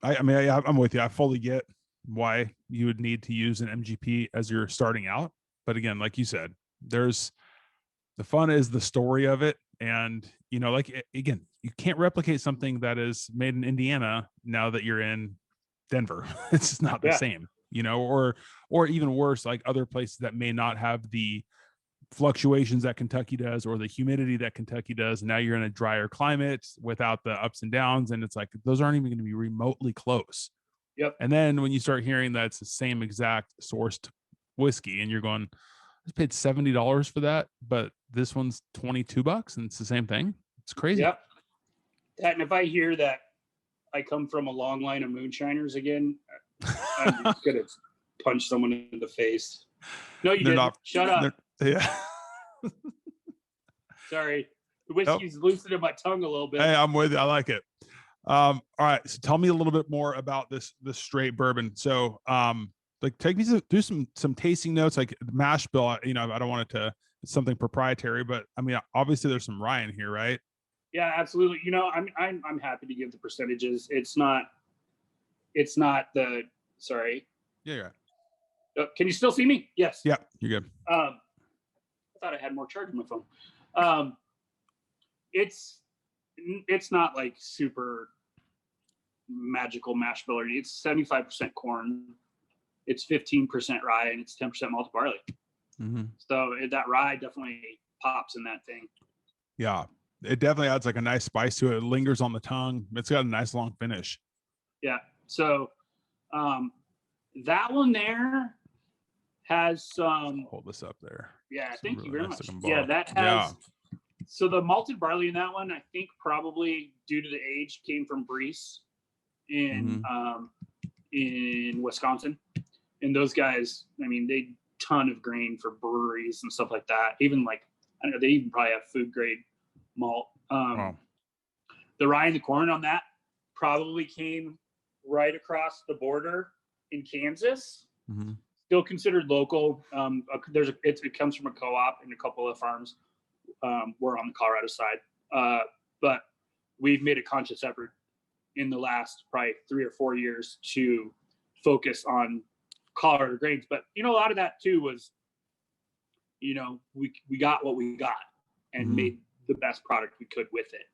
I'm with you. I fully get why you would need to use an MGP as you're starting out. But again, like you said, there's the fun is the story of it. And, again, you can't replicate something that is made in Indiana now that you're in Denver. It's just not the same, or even worse, like other places that may not have the fluctuations that Kentucky does, or the humidity that Kentucky does. Now you're in a drier climate without the ups and downs, and it's like those aren't even going to be remotely close. Yep. And then when you start hearing that it's the same exact sourced whiskey, and you're going, I paid $70 for that, but this one's $22 and it's the same thing. It's crazy. Yep. And if I hear that I come from a long line of moonshiners again, I'm just gonna punch someone in the face. No, you didn't. Shut up. Yeah. Sorry. The whiskey's loosened my tongue a little bit. Hey, I'm with you. I like it. All right. So tell me a little bit more about this straight bourbon. So take me through some tasting notes, like the mash bill. I don't want it to, it's something proprietary, but obviously there's some rye in here, right? Yeah, absolutely. I'm happy to give the percentages. It's not the, sorry. Yeah. Can you still see me? Yes. Yeah, you're good. I thought I had more charge on my phone. It's not like super magical mash bill. It's 75% corn. It's 15% rye, and it's 10% malted barley. So that rye definitely pops in that thing. Yeah, it definitely adds like a nice spice to it. It lingers on the tongue. It's got a nice long finish. Yeah. So that one there has some. Hold this up there. Yeah, thank you very much. Yeah, that has. Yeah. So the malted barley in that one, I think probably due to the age, came from Breese in Wisconsin. And those guys, they ton of grain for breweries and stuff like that. Even like, I don't know, they even probably have food grade malt. The rye and the corn on that probably came right across the border in Kansas. Still considered local. It comes from a co-op and a couple of farms. We're on the Colorado side, but we've made a conscious effort in the last probably 3 or 4 years to focus on Colorado grains. But a lot of that too was, we got what we got and made the best product we could with it.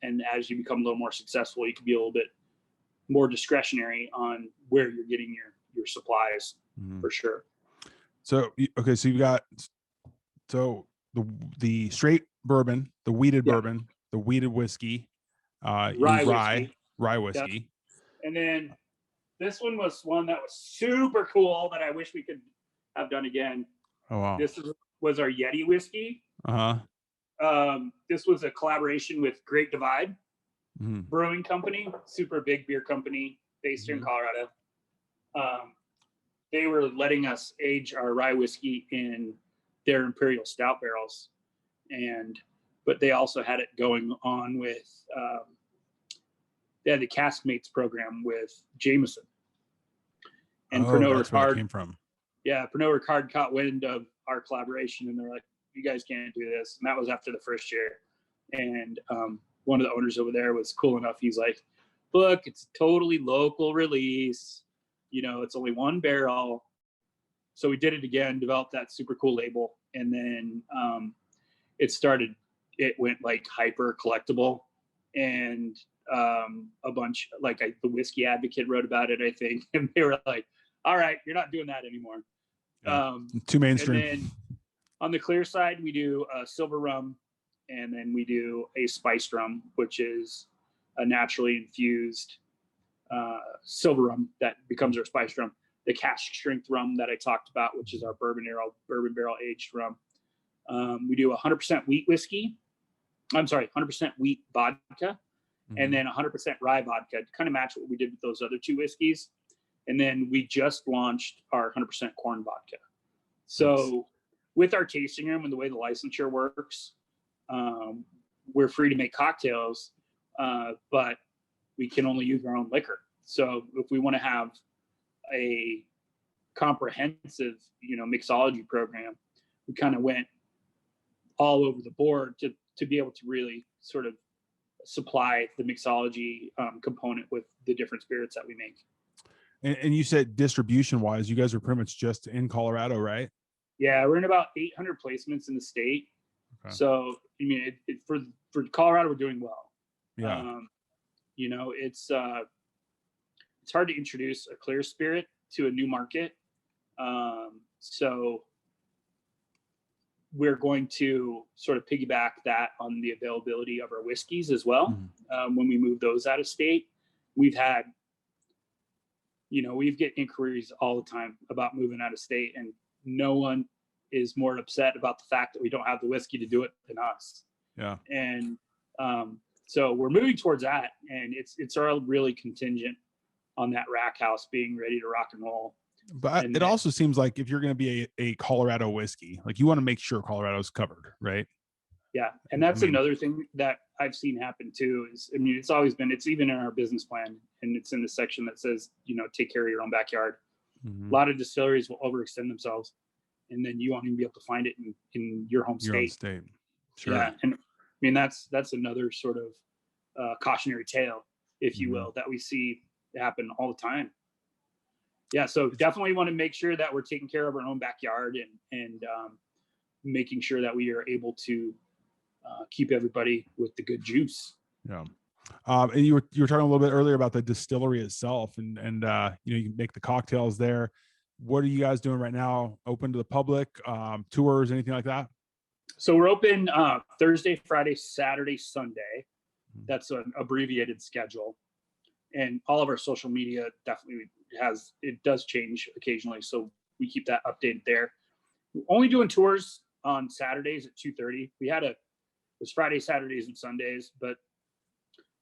And as you become a little more successful, you can be a little bit more discretionary on where you're getting your supplies for sure. So you've got the straight bourbon, the wheated bourbon, the wheated whiskey, rye whiskey. Yep. And then this one was one that was super cool that I wish we could have done again. Oh wow! This was our Yeti Whiskey. This was a collaboration with Great Divide Brewing Company, super big beer company based here in Colorado. They were letting us age our rye whiskey in their Imperial Stout barrels, but they also had it going on with they had the Caskmates program with Jameson. And Pernod Ricard came from. Yeah, Pernod Ricard caught wind of our collaboration, and they're like, "You guys can't do this." And that was after the first year. And one of the owners over there was cool enough. He's like, "Look, it's a totally local release. It's only one barrel." So we did it again, developed that super cool label, and then it went like hyper collectible, and a bunch, like the Whiskey Advocate wrote about it, I think, and they were like, "All right, you're not doing that anymore." Yeah. Too mainstream. And then on the clear side, we do a silver rum, and then we do a spiced rum, which is a naturally infused silver rum that becomes our spiced rum. The cask strength rum that I talked about, which is our bourbon barrel aged rum. We do 100% wheat whiskey. I'm sorry, 100% wheat vodka, and then 100% rye vodka to kind of match what we did with those other two whiskeys. And then we just launched our 100% corn vodka. So with our tasting room and the way the licensure works, we're free to make cocktails, but we can only use our own liquor. So if we want to have a comprehensive, mixology program, we kind of went all over the board to be able to really sort of supply the mixology component with the different spirits that we make. And you said distribution wise, you guys are pretty much just in Colorado, right? Yeah, we're in about 800 placements in the state. Okay. So, I mean, for Colorado, we're doing well. Yeah. It's hard to introduce a clear spirit to a new market. So we're going to sort of piggyback that on the availability of our whiskeys as well. When we move those out of state, we've get inquiries all the time about moving out of state, and no one is more upset about the fact that we don't have the whiskey to do it than us. Yeah. And so we're moving towards that, and it's all really contingent on that rack house being ready to rock and roll. But it also seems like if you're going to be a Colorado whiskey, like you want to make sure Colorado's covered, right? Yeah. And that's another thing that I've seen happen too is, it's even in our business plan, and it's in the section that says, take care of your own backyard. A lot of distilleries will overextend themselves, and then you won't even be able to find it in your home state. Sure. Yeah. And I mean, that's another sort of cautionary tale, if you will, that we see happen all the time. Yeah, so definitely want to make sure that we're taking care of our own backyard and making sure that we are able to keep everybody with the good juice. Yeah. And you were talking a little bit earlier about the distillery itself, and you make the cocktails there. What are you guys doing right now? Open to the public, tours, anything like that? So we're open Thursday, Friday, Saturday, Sunday. That's an abbreviated schedule, and all of our social media definitely does change occasionally, so we keep that updated there. We're only doing tours on Saturdays at 2:30. It was Friday, Saturdays, and Sundays, but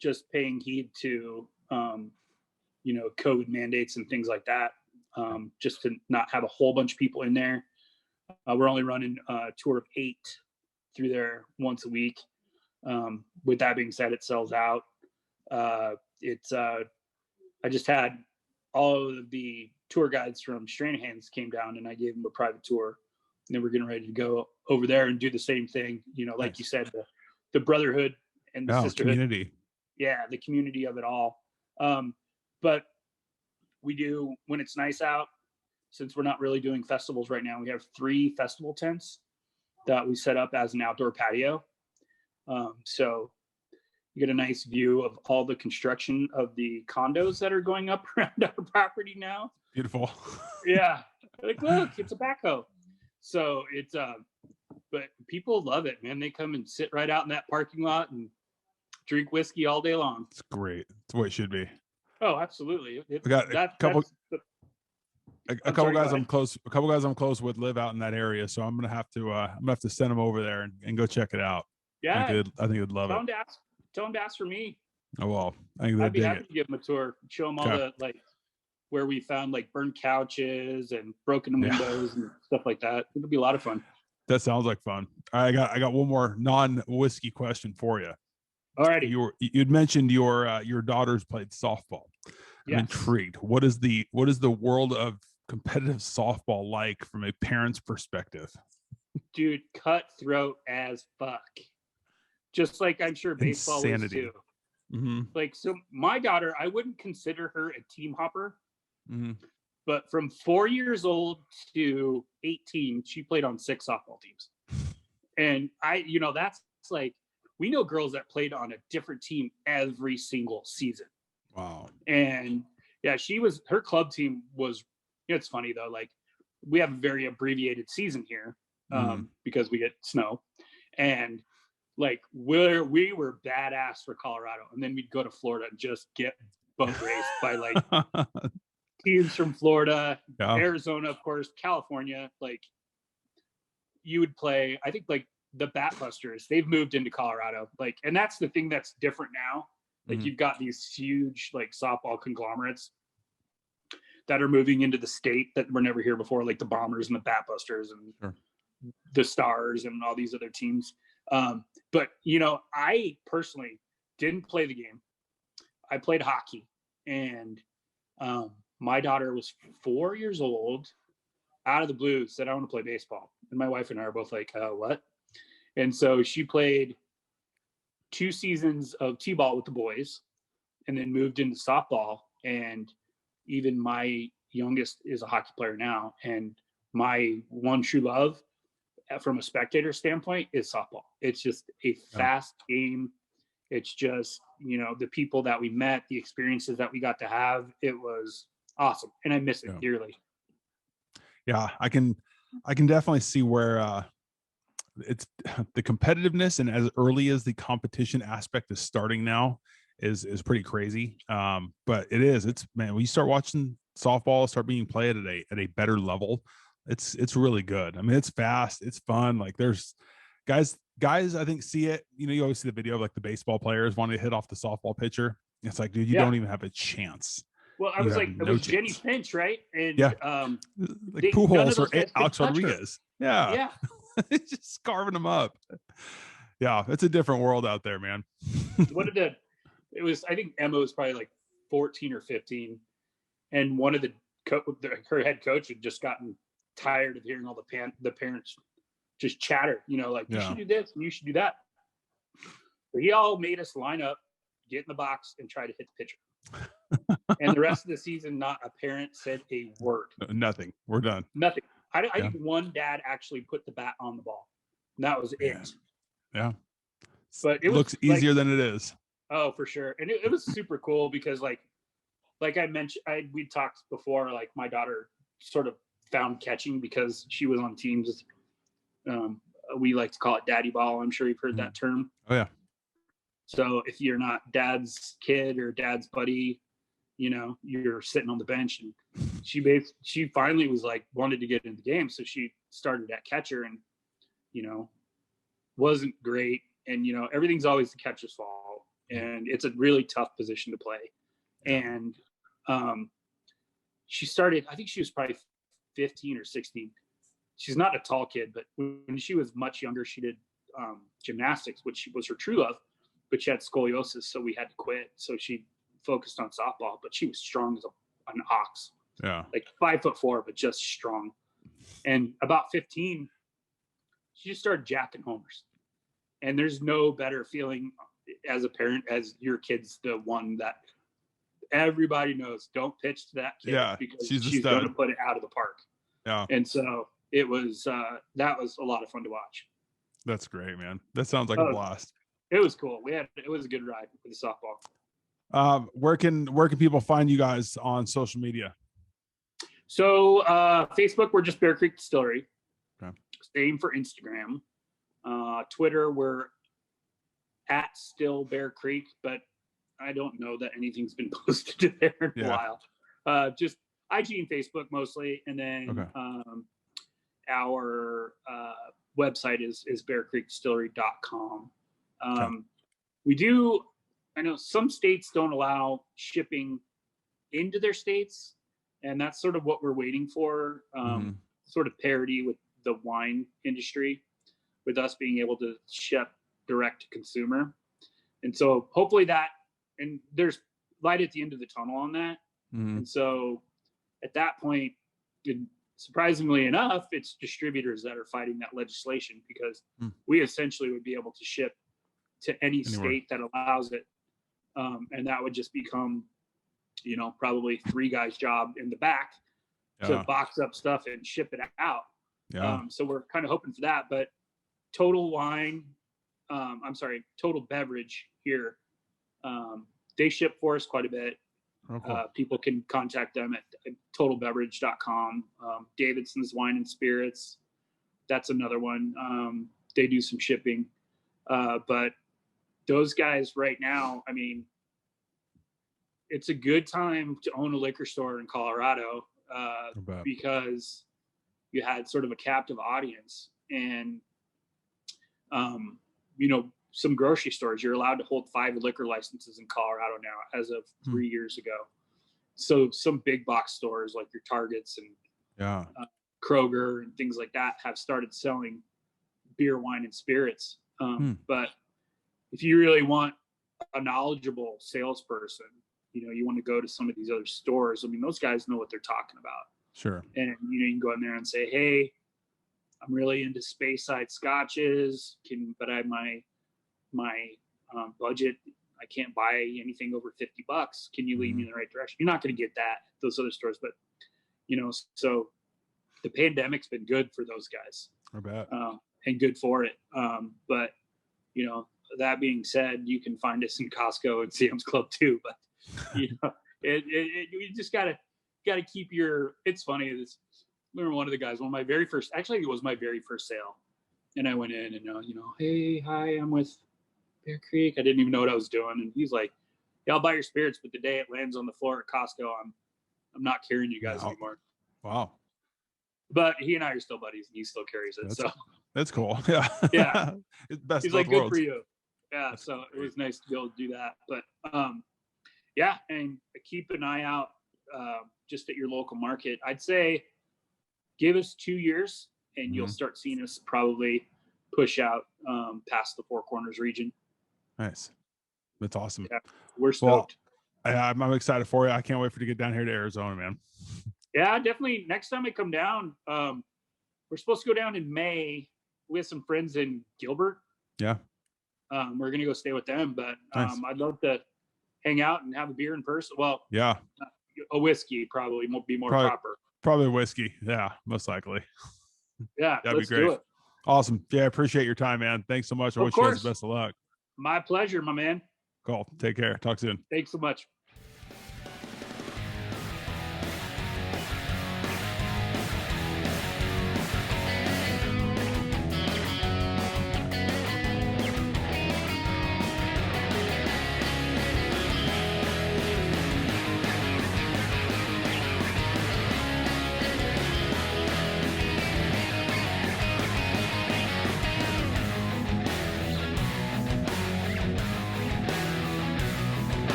just paying heed to COVID mandates and things like that, just to not have a whole bunch of people in there. We're only running a tour of 8 through there once a week. With that being said, it sells out. I just had all of the tour guides from Stranahan's came down, and I gave them a private tour, and then we're getting ready to go over there and do the same thing. Like nice. You said, the brotherhood and the sisterhood, community. Yeah, the community of it all. But we do, when it's nice out, since we're not really doing festivals right now, we have 3 festival tents that we set up as an outdoor patio. So you get a nice view of all the construction of the condos that are going up around our property now. Beautiful. Yeah. Like, look, it's a backhoe. So it's, but people love it, man. They come and sit right out in that parking lot and drink whiskey all day long. It's great. It's the way it should be. Oh, absolutely. We got a couple guys I'm close with live out in that area, so I'm gonna have to send them over there and go check it out. Yeah. I think they'd love it. Tell them to ask for me. Oh, well, I think I'd be happy to give them a tour, show them all the where we found burned couches and broken windows and stuff like that. It'll be a lot of fun. That sounds like fun. I got one more non-whiskey question for you. Alrighty. You'd mentioned your daughters played softball. I'm intrigued. What is the world of competitive softball like from a parent's perspective? Dude, cutthroat as fuck. Just like I'm sure baseball is too. So my daughter, I wouldn't consider her a team hopper, but from 4 years old to 18, she played on 6 softball teams. And that's we know girls that played on a different team every single season. Wow. And yeah, her club team was, it's funny though, we have a very abbreviated season here because we get snow, and like we were badass for Colorado, and then we'd go to Florida and just get boat raced by like teams from Florida, Arizona, of course, California. Like you would play, I think like the Bat Busters, they've moved into Colorado, like, and that's the thing that's different now. Like you've got these huge like softball conglomerates that are moving into the state that were never here before, like the Bombers and the Bat Busters and the Stars and all these other teams. But you know, I personally didn't play the game. I played hockey, and my daughter was 4 years old. Out of the blue, said, "I want to play baseball." And my wife and I are both like, "What?" And so she played 2 seasons of t-ball with the boys, and then moved into softball. And even my youngest is a hockey player now. And my one true love, from a spectator standpoint, is softball. It's just a fast game. It's just, you know, the people that we met, the experiences that we got to have. It was awesome, and I miss it dearly. Yeah, I can definitely see where it's the competitiveness, and as early as the competition aspect is starting now is pretty crazy. But it's man, when you start watching softball start being played at a better level, it's really good. I mean, it's fast, it's fun. Like there's guys I think see it, you know, you always see the video of like the baseball players wanting to hit off the softball pitcher. It's like, dude, you don't even have a chance. Well, I was like, it was Jenny Finch, right? And like Pujols or Alex Rodriguez. Yeah. It's just carving them up. Yeah, it's a different world out there, man. It was, I think Emma was probably like 14 or 15, and one of her head coach had just gotten tired of hearing all the parents just chatter, you know, like, you should do this and you should do that. So he all made us line up, get in the box, and try to hit the pitcher. And the rest of the season, not a parent said a word. Nothing. We're done. Nothing. I think one dad actually put the bat on the ball. And that was it. Yeah. But it looks easier than it is. Oh, for sure. And it was super cool because like I mentioned, we talked before, like my daughter sort of found catching because she was on teams. We like to call it daddy ball. I'm sure you've heard that term. Oh yeah. So if you're not dad's kid or dad's buddy, you know, you're sitting on the bench. And she finally was like, wanted to get in the game. So she started at catcher and, you know, wasn't great. And, you know, everything's always the catcher's fault. And it's a really tough position to play. And she started, I think she was probably 15 or 16. She's not a tall kid, but when she was much younger, she did gymnastics, which was her true love, but she had scoliosis. So we had to quit. So she focused on softball, but she was strong as an ox. Yeah. Like 5'4", but just strong. And about 15, she just started jacking homers. And there's no better feeling as a parent as your kid's the one that everybody knows, don't pitch to that kid because she's going to put it out of the park. Yeah. And so it was, that was a lot of fun to watch. That's great, man. That sounds like a blast. It was cool. It was a good ride with the softball. Where can people find you guys on social media? So Facebook, we're just Bear Creek Distillery. Okay. Same for Instagram. Twitter, we're at Still Bear Creek, but I don't know that anything's been posted there in a while. Just IG and Facebook mostly, and then our website is bearcreekdistillery.com. We do, I know some states don't allow shipping into their states, and that's sort of what we're waiting for, sort of parity with the wine industry, with us being able to ship direct to consumer. And so hopefully that, and there's light at the end of the tunnel on that. And so at that point, surprisingly enough, it's distributors that are fighting that legislation, because we essentially would be able to ship to any state that allows it. And that would just become, you know, probably 3 guys' job in the back to box up stuff and ship it out. So we're kind of hoping for that. But Total Beverage here, they ship for us quite a bit. Oh, cool. People can contact them at totalbeverage.com. Davidson's Wine and Spirits. That's another one. They do some shipping. But those guys right now, I mean, it's a good time to own a liquor store in Colorado because you had sort of a captive audience. And, you know, some grocery stores, you're allowed to hold 5 liquor licenses in Colorado now as of 3 years ago. So some big box stores like your Targets and Kroger and things like that have started selling beer, wine, and spirits. But if you really want a knowledgeable salesperson, you know, you want to go to some of these other stores. I mean, those guys know what they're talking about. Sure. And, you know, you can go in there and say, hey, I'm really into Speyside scotches, but I have my budget. I can't buy anything over $50. Can you lead me in the right direction? You're not going to get that at those other stores, but you know, so the pandemic's been good for those guys. I bet. And good for it. But you know, that being said, you can find us in Costco and Sam's Club too. But you know, you just gotta keep your. It's funny. I remember one of the guys, it was my very first sale, and I went in and you know, hey, hi, I'm with Bear Creek. I didn't even know what I was doing, and he's like, "Yeah, I'll buy your spirits, but the day it lands on the floor at Costco, I'm not carrying you guys anymore." Wow. But he and I are still buddies, and he still carries it. That's cool. Yeah. Yeah. It's best he's of like, both good worlds. for you. Yeah. That's so great. It was nice to be able to do that. But yeah, and keep an eye out just at your local market. I'd say give us 2 years, and you'll start seeing us probably push out past the Four Corners region. Nice. That's awesome. Yeah, we're stoked. Well, I'm excited for you. I can't wait for you to get down here to Arizona, man. Yeah, definitely. Next time I come down, we're supposed to go down in May. We have some friends in Gilbert. Yeah. We're going to go stay with them, but nice. I'd love to hang out and have a beer in person. Well, yeah, a whiskey probably won't be more proper. Probably whiskey. Yeah, most likely. Yeah, that'd be great. Do it. Awesome. Yeah, I appreciate your time, man. Thanks so much. I wish you guys the best of luck. My pleasure, my man. Cool. Take care. Talk soon. Thanks so much.